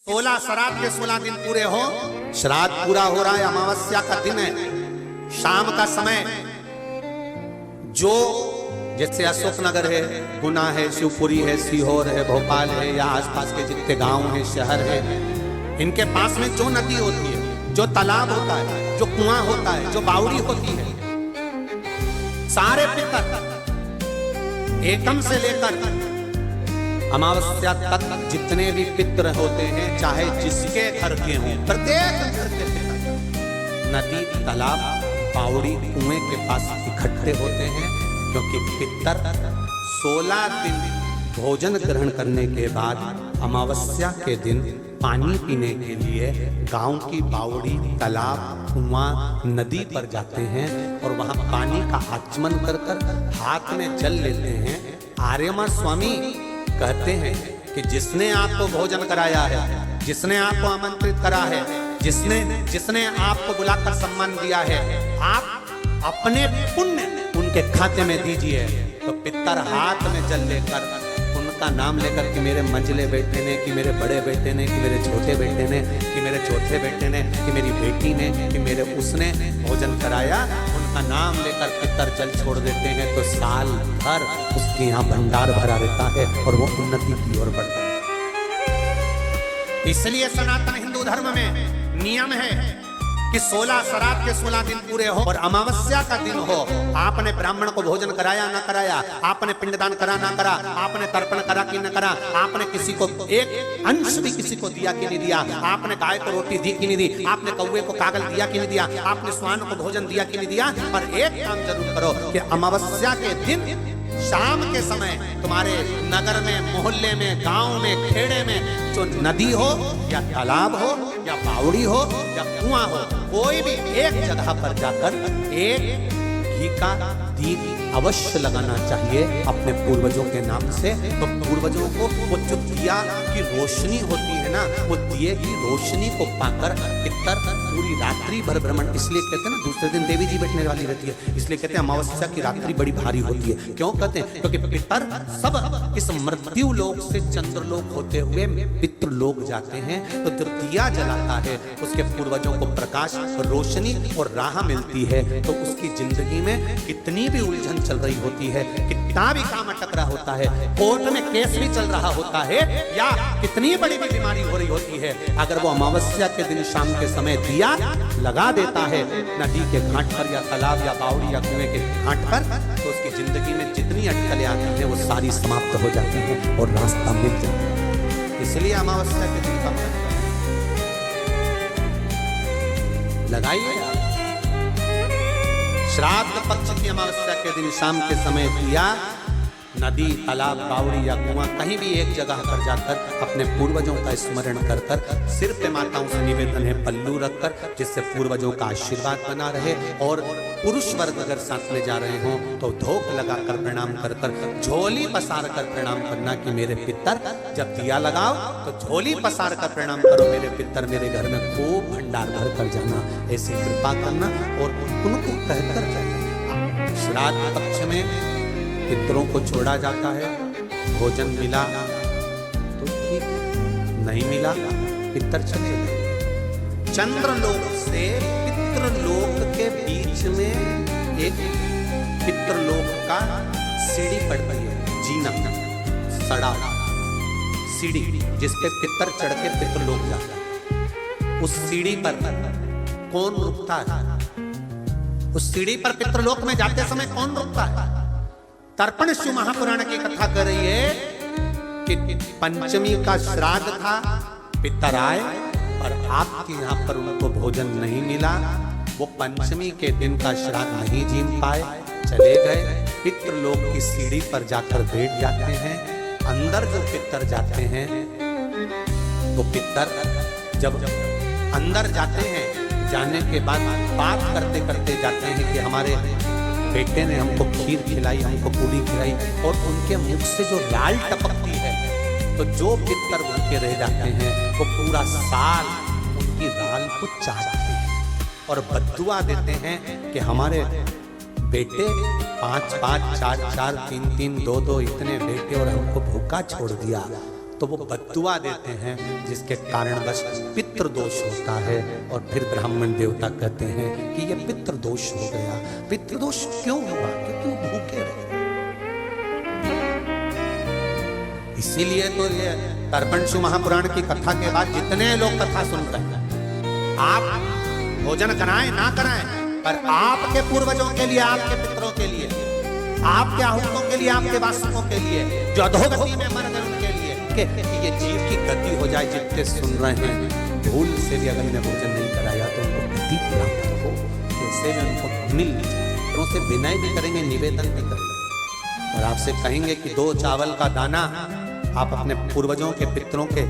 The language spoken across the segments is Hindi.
16 श्राद्ध के 16 दिन पूरे हो। श्राद्ध पूरा हो रहा है, अमावस्या का दिन है, शाम का समय। जो जैसे अशोकनगर है, गुना है, शिवपुरी है, सीहोर है, भोपाल है, या आसपास के जितने गांव हैं, शहर है, इनके पास में जो नदी होती है, जो तालाब होता है, जो कुआं होता है, जो बावड़ी होती है, सारे पितर एकम से लेकर अमावस्या तक जितने भी पितर होते हैं, चाहे जिसके घर के हों, प्रत्येक घर के पितर नदी, तालाब, बावड़ी, कुएं के पास इकट्ठे होते हैं। क्योंकि पितर 16 दिन भोजन ग्रहण करने के बाद अमावस्या के दिन पानी पीने के लिए गांव की बावड़ी, तालाब, कुआं, नदी पर जाते हैं और वहां पानी का आचमन कर हाथ में जल लेते हैं। आर्यमा स्वामी कहते हैं कि जिसने आपको भोजन कराया है, जिसने आपको आमंत्रित करा है, जिसने आपको बुलाकर सम्मान दिया है, आप अपने पुण्य उनके खाते में दीजिए। तो पितर हाथ में जल लेकर उनका नाम लेकर कि मेरे मंझले बेटे ने, कि मेरे बड़े बेटे ने, कि मेरे छोटे बेटे ने, कि मेरे चौथे बेटे ने, कि मेरी बेटी ने, कि मेरे उसने भोजन कराया, उनका नाम लेकर पितर जल छोड़ देते हैं। तो साल भर उसके यहाँ भंडार भरा रहता है और वो उन्नति की ओर बढ़ता है। इसलिए सनातन हिंदू धर्म में नियम है कि 16 श्राद्ध के 16 दिन पूरे हो और अमावस्या का दिन हो। आपने ब्राह्मण को भोजन कराया ना कराया, आपने पिंडदान करा ना करा, आपने तर्पण करा कि ना करा, आपने किसी को एक अंश भी किसी को दिया कि नहीं दिया, आपने गाय को रोटी दी कि नहीं दी, आपने कौवे को कागल दिया कि नहीं दिया, आपने स्वान को भोजन दिया कि नहीं दिया। पर एक काम जरूर करो कि अमावस्या के दिन शाम के समय तुम्हारे नगर में, मोहल्ले में, गांव में, खेड़े में जो नदी हो या तालाब हो या बावड़ी हो या कुआं हो, कोई भी एक जगह पर जाकर एक घी का दीप अवश्य लगाना चाहिए अपने पूर्वजों के नाम से। तो पूर्वजों को वो जो दिया की रोशनी होती है ना, वो दिए की रोशनी को पाकर पितर पूरी रात्रि भर भ्रमण, इसलिए कहते हैं ना दूसरे दिन देवी जी बैठने वाली रहती है, इसलिए कहते हैं अमावस्या की रात्रि बड़ी भारी होती है। क्यों कहते हैं? क्योंकि पितर सब इस मृत्यु लोक से चंद्रलोक होते हुए पितृलोक जाते हैं। तो जो दिया जलाता है उसके पूर्वजों को प्रकाश, रोशनी और राह मिलती है। तो उसकी जिंदगी में कितनी भी उलझन चल रही होती है, कितना भी काम अटक रहा होता है, कोर्ट में केस भी चल रहा होता है, या कितनी बड़ी भी बीमारी हो रही होती है, अगर वो अमावस्या के दिन शाम के समय दिया लगा देता है नदी के घाट पर या तालाब या बावड़ी या कुएं के घाट पर, तो उसकी जिंदगी में जितनी अटकलें आती हैं वो सारी समाप्त हो जाती हैं और रास्ता मिल जाता है। इसलिए अमावस्या के दिन का लगाइए। श्राद्ध पक्ष की अमावस्या के दिन शाम के समय दिया नदी, तालाब, बावड़ी या कुआं कहीं भी एक जगह पर जाकर अपने पूर्वजों का स्मरण कर कर सिर पे माताओं से निवेदन है पल्लू रखकर, जिससे पूर्वजों का आशीर्वाद बना रहे। और पुरुष वर्ग अगर साथ में जा रहे हों तो धोख लगाकर प्रणाम कर कर, झोली पसार कर प्रणाम करना कि मेरे पितर, जब दिया लगाओ तो झोली पसार कर प्रणाम करो, मेरे पितर मेरे घर में खूब भंडार भर कर जाना, ऐसी कृपा करना और उनको कहकर जाना। श्राद्ध पक्ष में पितरों को छोड़ा जाता है, भोजन मिला तो ठीक, नहीं मिला पितर चले गए। चंद्रलोक से पितृलोक के बीच में एक पितृलोक का सीढ़ी पड़ती है, जीना, सड़ा सीढ़ी जिसपे पितर चढ़ के पितृलोक जाता है। उस सीढ़ी पर कौन रुकता है? उस सीढ़ी पर पितृलोक में जाते समय कौन रुकता है? तर्पण शिव महापुराण की कथा कर रही है कि पंचमी का श्राद्ध था, पितर आए और आपके यहाँ पर उनको भोजन नहीं मिला, वो पंचमी के दिन का श्राद्ध नहीं जीम पाए, चले गए। पितृलोक की सीढ़ी पर जाकर बैठ जाते हैं। अंदर जो पितर जाते हैं, वो पितर जब अंदर जाते हैं, जाने के बाद बात करते करते जाते हैं कि हमारे बेटे ने हमको खीर खिलाई, हमको पूरी खिलाई, और उनके मुख से जो लाल टपकती है, तो जो पितर भूखे रह जाते हैं वो पूरा साल उनकी लाल को चाटते हैं और बद्दुआ देते हैं कि हमारे बेटे 5-5, 4-4, 3-3, 2-2 इतने बेटे और हमको भूखा छोड़ दिया। तो वो बद्दुआ देते हैं, जिसके कारणवश पितृ दोष होता है। और फिर ब्राह्मण देवता कहते हैं कि ये पितृ दोष हो गया। पितृ दोष क्यों हुआ? क्योंकि वो भूखे रहे। इसीलिए तो ये तर्पणशु महापुराण की कथा के बाद जितने लोग कथा सुन रहे हैं, आप भोजन कराएं ना कराएं, पर आपके पूर्वजों के लिए, आपके पितरों के लिए, आपके आहुतों के लिए, आपके वासकों के लिए, जो अधोगति में मर गए उनके लिए, कि ये जीव की गति हो जाए। जितने सुन रहे हैं, भूल से भी अगर ने भोजन नहीं कराया तो उनको गति प्राप्त हो, कैसे भी उनको मिल जाए। तो उनसे विनय भी करेंगे, निवेदन भी करेंगे, और आपसे कहेंगे कि 2 चावल का दाना आप अपने पूर्वजों के, पितरों के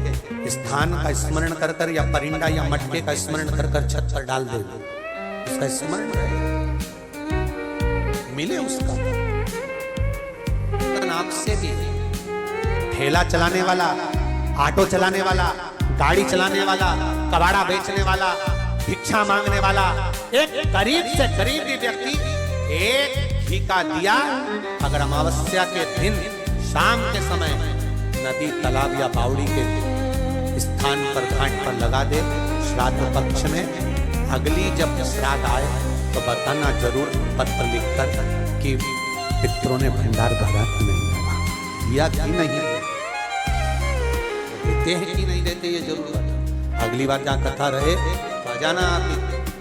स्थान का स्मरण कर कर, या परिंदा या मटके का स्मरण कर कर छत पर डाल दे, उसका स्मरण रहे, मिले उसका। आपसे भी ठेला चलाने वाला, ऑटो चलाने वाला, गाड़ी चलाने वाला, कबाड़ा बेचने वाला, भिक्षा मांगने वाला, एक गरीब से गरीब भी व्यक्ति एक घी का दिया अगर अमावस्या के दिन शाम के समय नदी, तालाब या बावड़ी के स्थान पर, घाट पर लगा दे, श्राद्ध पक्ष में, अगली जब श्राद्ध आए तो बताना जरूर पत्र लिखकर कि पितरों ने भंडार भरा कि नहीं भरा, दिया कि नहीं, देते हैं कि नहीं देते, ये जरूर बता। अगली बार जहाँ कथा रहे तो जाना आप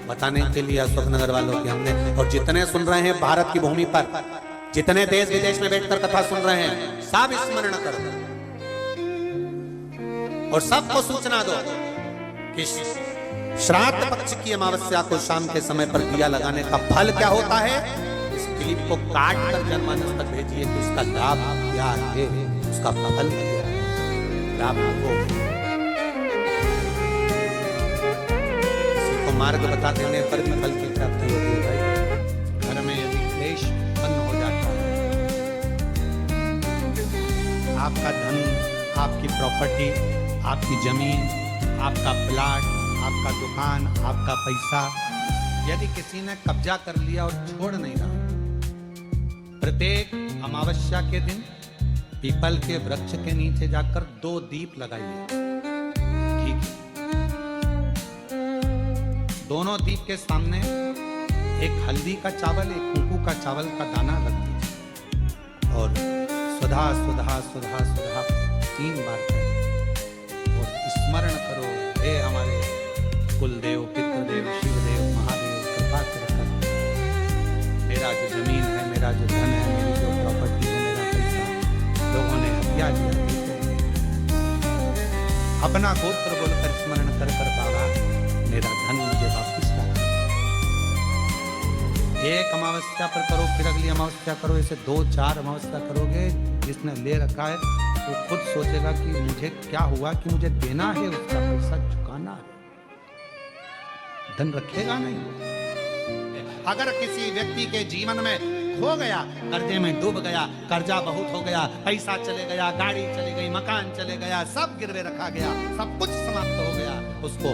बताने के लिए अशोकनगर वालों की हमने। और जितने सुन रहे हैं भारत की भूमि पर, जितने देश विदेश में बैठकर कथा सुन रहे हैं, सब स्मरण करो और सबको सूचना दो कि श्राद्ध पक्ष की अमावस्या को शाम के समय पर दिया लगाने का फल क्या होता है। इस क्लिप को काट कर जनमानस तक भेजिए कि उसका लाभ क्या है, उसका फल क्या है। लाभ को किसी को मार्ग बता देने पर भी फल की प्राप्ति होती है। भाई घर में यदि क्लेश उत्पन्न हो जाता है, आपका धन, आपकी प्रॉपर्टी, आपकी जमीन, आपका प्लाट, आपका दुकान, आपका पैसा, यदि किसी ने कब्जा कर लिया और छोड़ नहीं रहा, प्रत्येक अमावस्या के दिन पीपल के वृक्ष के नीचे जाकर 2 दीप लगाइए। ठीक, दोनों दीप के सामने एक हल्दी का चावल, एक कुंकू का चावल का दाना रख दीजिए और सुधा सुधा सुधा सुधा 3 बार स्मरण करो, हे हमारे कुलदेव, पितृदेव, शिवदेव, महादेव, कृपा कर मेरा जो जमीन है, मेरा जो धन है, मेरी जो प्रॉपर्टी है, मेरा पैसा लोगों ने हत्या किया, अपना गोत्र बोलकर स्मरण कर कर बाबा मेरा धन मुझे वापस ला। एक अमावस्या पर करो, फिर अगली अमावस्या करो, ऐसे 2-4 अमावस्या करोगे। जिसने ले रखा है वो खुद सोचेगा कि मुझे क्या हुआ, कि मुझे देना है, उसका पैसा चुकाना है, धन रखेगा नहीं। अगर किसी व्यक्ति के जीवन में खो गया, कर्जे में डूब गया, कर्जा बहुत हो गया, पैसा चले गया, गाड़ी चली गई, मकान चले गया, सब गिरवे रखा गया, सब कुछ समाप्त हो गया, उसको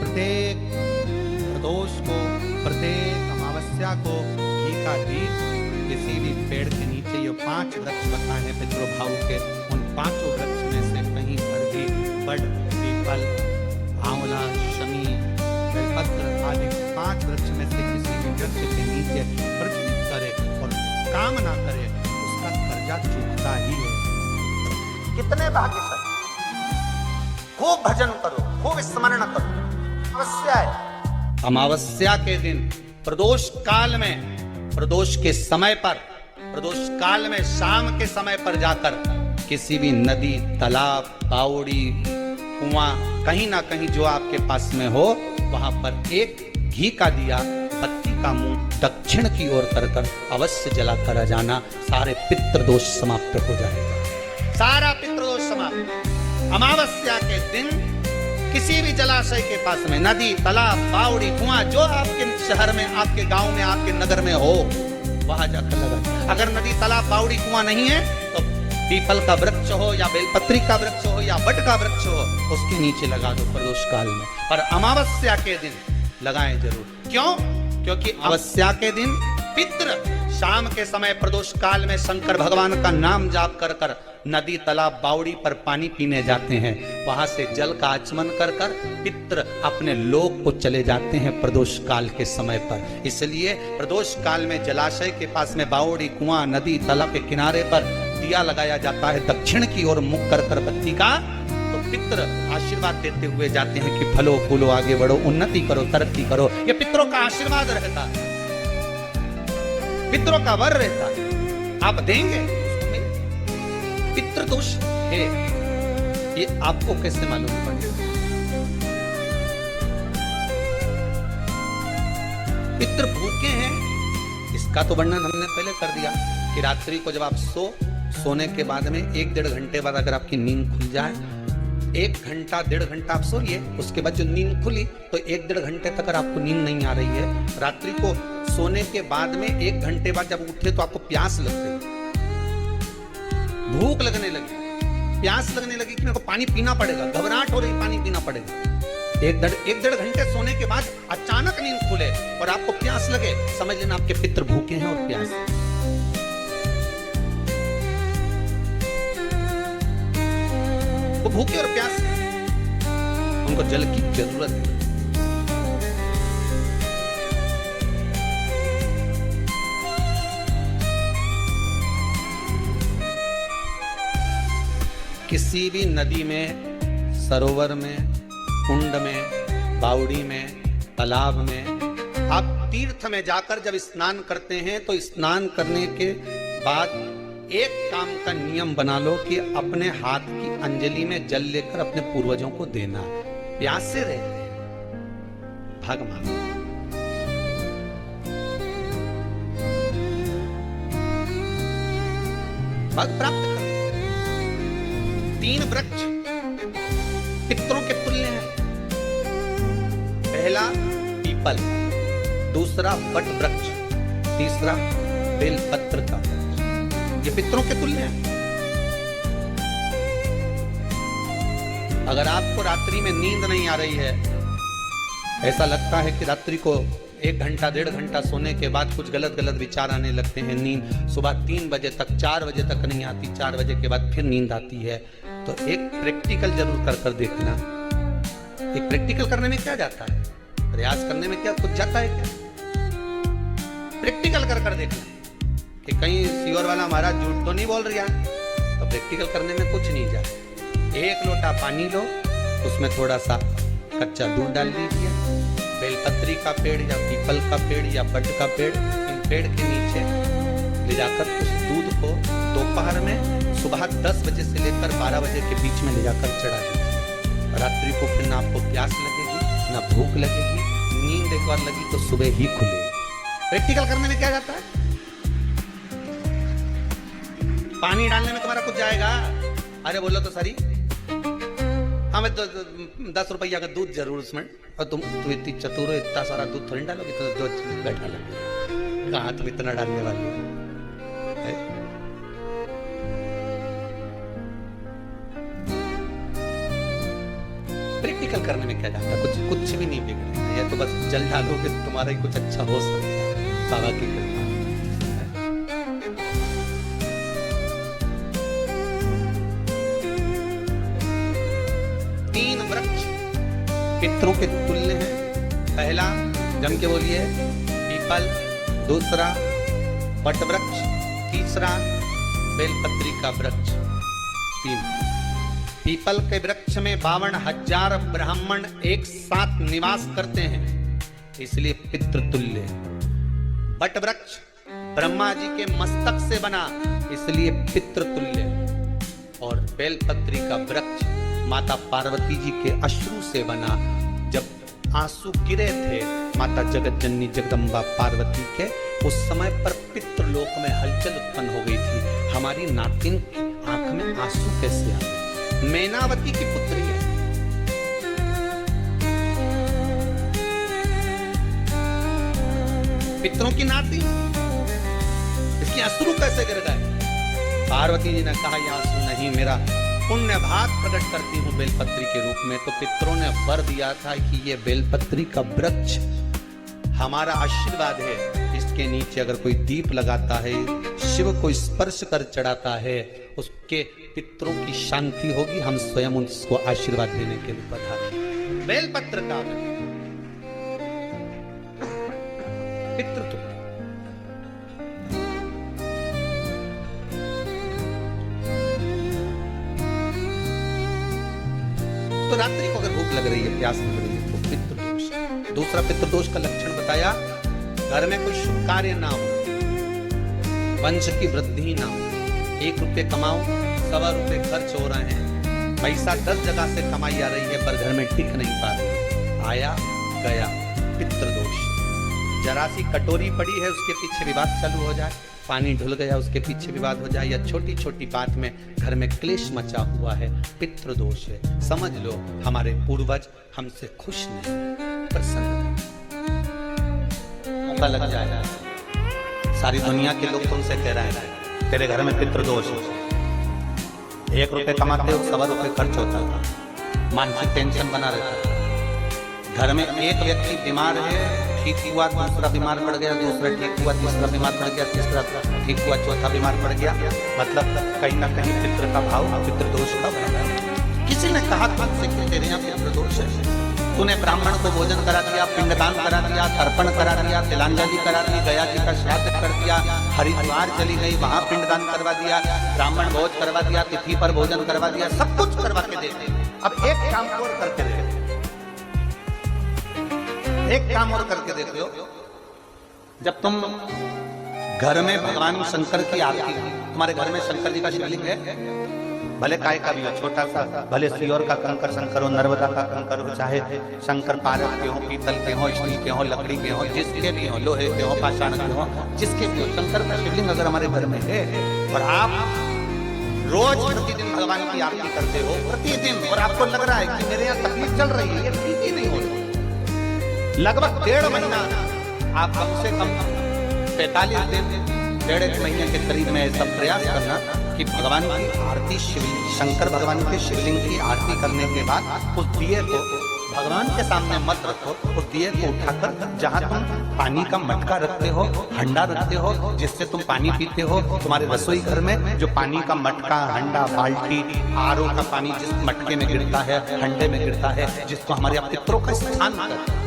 प्रत्येक प्रदोष को, प्रत्येक अमावस्या को घी का दीप किसी भी पेड़ के नीचे, ये 5 वृक्ष बताए हैं पितृभाव के, उन 5 वृक्ष में से कहीं पर भी बड़, पीपल, आंवला, शमी, बेलपत्र आदि 5 वृक्ष में से किसी भी वृक्ष के नीचे प्रज्वलित करे और कामना करे, उसका कर्जा चूकता ही है। कितने भाग्यशाली, खूब भजन करो, खूब स्मरण करो। अमावस्या है, अमावस्या के दिन प्रदोष काल में, प्रदोष के समय पर, प्रदोष काल में शाम के समय पर जाकर किसी भी नदी, तालाब, बावड़ी, कुआं, कहीं ना कहीं जो आपके पास में हो, वहां पर एक घी का दिया, बत्ती का मुंह दक्षिण की ओर कर अवश्य जला कर जाना। सारे पितृदोष समाप्त हो जाएगा, सारा पितृदोष समाप्त। अमावस्या के दिन किसी भी जलाशय के पास में, नदी, तालाब, बावड़ी, कुआं, जो आपके शहर में, आपके गांव में, आपके नगर में हो, वहां जाकर लगा। अगर नदी, तालाब, बावड़ी, कुआं नहीं है तो पीपल का वृक्ष हो या बेलपत्री का वृक्ष हो या बट का वृक्ष हो, उसके नीचे लगा दो प्रदोष काल में। पर अमावस्या के दिन लगाएं जरूर। क्यों? क्योंकि अमावस्या के दिन पितृ शाम के समय प्रदोष काल में शंकर भगवान का नाम जाप कर कर नदी तालाब बावड़ी पर पानी पीने जाते हैं। वहां से जल का आचमन कर कर पितृ अपने लोक को चले जाते हैं प्रदोष काल के समय पर। इसलिए प्रदोष काल में जलाशय के पास में बावड़ी, कुआं, नदी, तालाब के किनारे पर दिया लगाया जाता है दक्षिण की ओर मुख कर कर बत्ती का। तो पितृ आशीर्वाद देते हुए जाते हैं कि फलो फूलो, आगे बढ़ो, उन्नति करो, तरक्की करो। ये पितरों का आशीर्वाद रहता है, पितरों का वर रहता है। आप देंगे, पितृ दोष है, ये आपको कैसे मालूम पड़ेगा? पितृ भूखे हैं, इसका तो वर्णन हमने पहले कर दिया कि रात्रि को जब आप सोने के बाद में 1-1.5 घंटे बाद अगर आपकी नींद खुल जाए, 1 घंटा 1.5 घंटा आप सोइए, उसके बाद जो नींद खुली तो 1-1.5 घंटे तक अगर आपको नींद नहीं आ रही है, रात्रि को सोने के बाद में 1 घंटे बाद जब उठे तो आपको प्यास लग गई, भूख लगने लगी, प्यास लगने लगी कि मेरे को पानी पीना पड़ेगा, घबराहट हो रही, पानी पीना पड़ेगा। 1-1.5 घंटे सोने के बाद अचानक नींद खुले और आपको प्यास लगे, समझ लेना आपके पितृ भूखे हैं और प्यास। वो भूखे और प्यास, उनको जल की जरूरत है। किसी भी नदी में, सरोवर में, कुंड में, बावड़ी में, तालाब में, आप तीर्थ में जाकर जब स्नान करते हैं तो स्नान करने के बाद एक काम का नियम बना लो कि अपने हाथ की अंजलि में जल लेकर अपने पूर्वजों को देना। प्यासे रहते हैं, भाग मांगो। भाग प्राप्त करो। 3 वृक्ष पितरों के तुल्य हैं। पहला पीपल, दूसरा वट वृक्ष, तीसरा बेलपत्र का वृक्ष। ये पितरों के तुल्य हैं। अगर आपको रात्रि में नींद नहीं आ रही है, ऐसा लगता है कि रात्रि को 1 घंटा 1.5 घंटा सोने के बाद कुछ गलत गलत विचार आने लगते हैं, नींद सुबह 3 बजे तक 4 बजे तक नहीं आती, 4 बजे के बाद फिर नींद आती है, तो एक प्रैक्टिकल जरूर कर देखना। एक प्रैक्टिकल करने में क्या जाता है, प्रयास करने में क्या कुछ जाता है क्या? प्रैक्टिकल कर देखना कि कहीं सीवर वाला महाराज झूठ तो नहीं बोल रहा, तो प्रैक्टिकल करने में कुछ नहीं जाता। 1 लोटा पानी लो, उसमें थोड़ा सा कच्चा दूध डाल दीजिए, बेलपत्री का पेड़ या पीपल का पेड़ या बट का पेड़, इन पेड़ के नीचे ले जाकर उस दूध को दोपहर में सुबह 10 बजे से लेकर 12 बजे के बीच में ले जाकर चढ़ा दीजिए। रात्रि को फिर ना आपको प्यास लगेगी, ना भूख लगेगी, नींद एक बार लगी तो सुबह ही खुलेगी। प्रैक्टिकल करने में क्या जाता है? पानी डालने में तुम्हारा कुछ जाएगा? अरे बोलो तो सरी, हाँ मैं 10 रुपया का दूध जरूर उसमें, और तुम इतनी चतुर हो, इतना सारा दूध थोड़ी डालोगे, तो जो बैठा लगे कहाँ तुम इतना डालने वाली है? प्रैक्टिकल करने में क्या जाता, कुछ भी नहीं बिगड़ेगा, या तो बस जल डालोगे तो तुम्हारा ही कुछ अच्छा हो सकता है, बाबा की कृपा। 3 वृक्ष पितरों के तुल्य हैं। पहला जम के बोलिए पीपल, दूसरा वट वृक्ष, तीसरा बेलपत्री का वृक्ष। 3 पीपल के वृक्ष में 52,000 ब्राह्मण एक साथ निवास करते हैं, इसलिए पितृतुल्य। वट वृक्ष ब्रह्मा जी के मस्तक से बना, इसलिए पितृतुल्य। और बेलपत्री का वृक्ष माता पार्वती जी के अश्रु से बना। जब आंसू गिरे थे माता जगत जननी जगदम्बा पार्वती के, उस समय पर पितृलोक में हलचल उत्पन्न हो गई थी। हमारी नातिन की आंख में आंसू कैसे आ गए? मैनावती की पुत्री है, पितरों की नाती, इसकी अश्रु कैसे गिर गए? पार्वती जी ने कहा ये आंसू नहीं, मेरा पुण्य भाग प्रकट करती हूँ बेलपत्री के रूप में। तो पितरों ने वर दिया था कि ये बेलपत्री का वृक्ष हमारा आशीर्वाद है, इस उसके नीचे अगर कोई दीप लगाता है, शिव को स्पर्श कर चढ़ाता है, उसके पितरों की शांति होगी। हम स्वयं उसको आशीर्वाद देने के लिए पधारे। बेलपत्र का पितृ तो रात्रि को अगर भूख लग रही है, प्यास लग रही है, तो पितृदोष। दूसरा पितृदोष का लक्षण बताया, घर में कोई शुभ कार्य ना हो, वंश की वृद्धि ना हो, 1 रुपये कमाओ, 1.25 रुपये खर्च हो रहे हैं, पैसा 10 जगह से कमाई आ रही है पर घर में टिक नहीं पा रही, आया गया, पितृदोष। जरा सी कटोरी पड़ी है, उसके पीछे विवाद चालू हो जाए, पानी ढुल गया, उसके पीछे विवाद हो जाए, या छोटी छोटी बात में घर में क्लेश मचा हुआ है, पितृदोष है। समझ लो हमारे पूर्वज हमसे खुश नहीं, प्रसन्न पता लग जाएगा। सारी दुनिया के लोग तुमसे कह रहे हैं तेरे घर में पितृदोष है, 1 रुपये कमाते हो, 1.25 रुपये खर्च होता है, मानसिक टेंशन बना रहता है। घर में एक व्यक्ति बीमार है, ठीक हुआ, दूसरा बीमार पड़ गया, दूसरा ठीक हुआ, तीसरा बीमार पड़ गया, तीसरा ठीक हुआ, चौथा बीमार पड़ गया। मतलब कहीं ना कहीं पितृ का भाव, पितृदोष का बना है। किसी ने कहा तुमसे कि तेरे यहाँ पितृदोष है, तूने ब्राह्मण को भोजन करा दिया, पिंडदान करा दिया, तर्पण करा दिया, तिलांजलि करा दी, गया जी का श्राद्ध कर दिया, हरिद्वार चली गई, वहां पिंडदान करवा दिया, ब्राह्मण भोज करवा दिया, तिथि पर भोजन करवा दिया, सब कुछ करवा के दे। अब एक काम और करके दे, एक काम और करके देख लो। जब तुम घर में भगवान शंकर की आरती, तुम्हारे घर में शंकर जी का शिवलिंग है, भले काय का भी हो, छोटा सा, भले सियोर का कंकर शंकर हो, नर्मदा का कंकर हो, चाहे शंकर पारस के हो, पीतल के हो, स्टील के हो, लकड़ी के हो, जिसके भी हो, लोहे के हो, पाषाण के हो, जिसके भी हो, शंकर का शिवलिंग अगर हमारे घर में है और आप रोज प्रतिदिन भगवान की आरती करते हो, प्रतिदिन, और आपको लग रहा है कि मेरे यहाँ तकलीफ चल रही है, ये ठीक ही नहीं हो रही, लगभग 1.5 महीना आप कम से कम 45 दिन, 1.5 महीने के करीब में ऐसा प्रयास करना कि भगवान की आरती, शिवलिंग, शंकर भगवान के शिवलिंग की आरती करने के बाद उस दिए को भगवान के सामने मत रखो, उस दिए को उठाकर जहाँ तुम पानी का मटका रखते हो, हंडा रखते हो, जिससे तुम पानी पीते हो, तुम्हारे रसोई घर में जो पानी का मटका, हंडा, बाल्टी, आरओ का पानी जिस मटके में गिरता है, हंडे में गिरता है, जिसको हमारे पितरों का स्थान कर,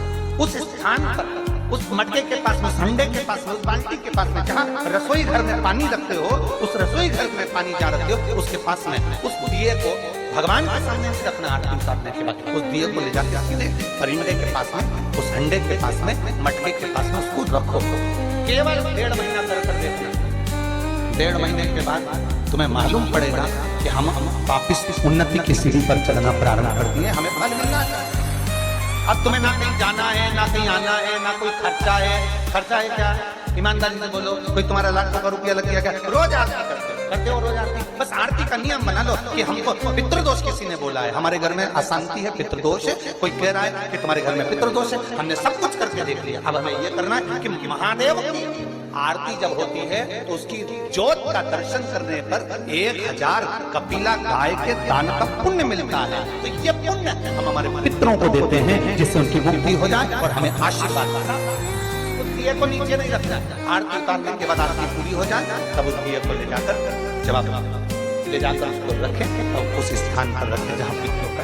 उस स्थान पर, उस मटके के पास में, हंडे के पास में, उस बाल्टी के पास में, जहाँ रसोई घर में पानी रखते हो, उस रसोई घर में पानी जहाँ रखते हो, उसके पास में उस दिए को भगवान के सामने से रखना। आरती उतारने के बाद उस दिए को ले जाके सीधे परिंदे के पास में, उस हंडे के पास में, मटके के पास में उसको रखो। केवल 1.5 महीना कर देखना। 1.5 महीने के बाद तुम्हें मालूम पड़ेगा कि हम वापिस उन्नति की सीढ़ी पर चलना प्रारंभ कर दिए, हमें फल मिलना है। अब तुम्हें ना कहीं जाना है, ना कहीं आना है, ना कोई खर्चा है। खर्चा है क्या? ईमानदारी से बोलो, कोई तुम्हारा लाखों का रुपया लग गया क्या? रोज आरती करते हो, रोज आरती। बस आरती का नियम बना लो कि हमको पितृदोष किसी ने बोला है, हमारे घर में अशांति है, पितृदोष है, कोई कह रहा है कि तुम्हारे घर में पितृदोष है, हमने सब कुछ करके देख लिया। अब हमें ये करना है कि महादेव की आरती जब होती है तो उसकी ज्योत का दर्शन करने पर 1000 कपिला गाय के दान का पुण्य मिलता है। तो ये पुण्य हम हमारे पितरों को देते हैं, जिससे उनकी मुक्ति हो जाए और हमें आशीर्वाद मिलता है। उस दिए को नीचे नहीं रखना, आरती उतारने के बाद आरती पूरी हो जाए तब उस दिए को ले जाकर जब आप ले जाकर उसको रखें तो उस स्थान पर रखें जहाँ पितरों का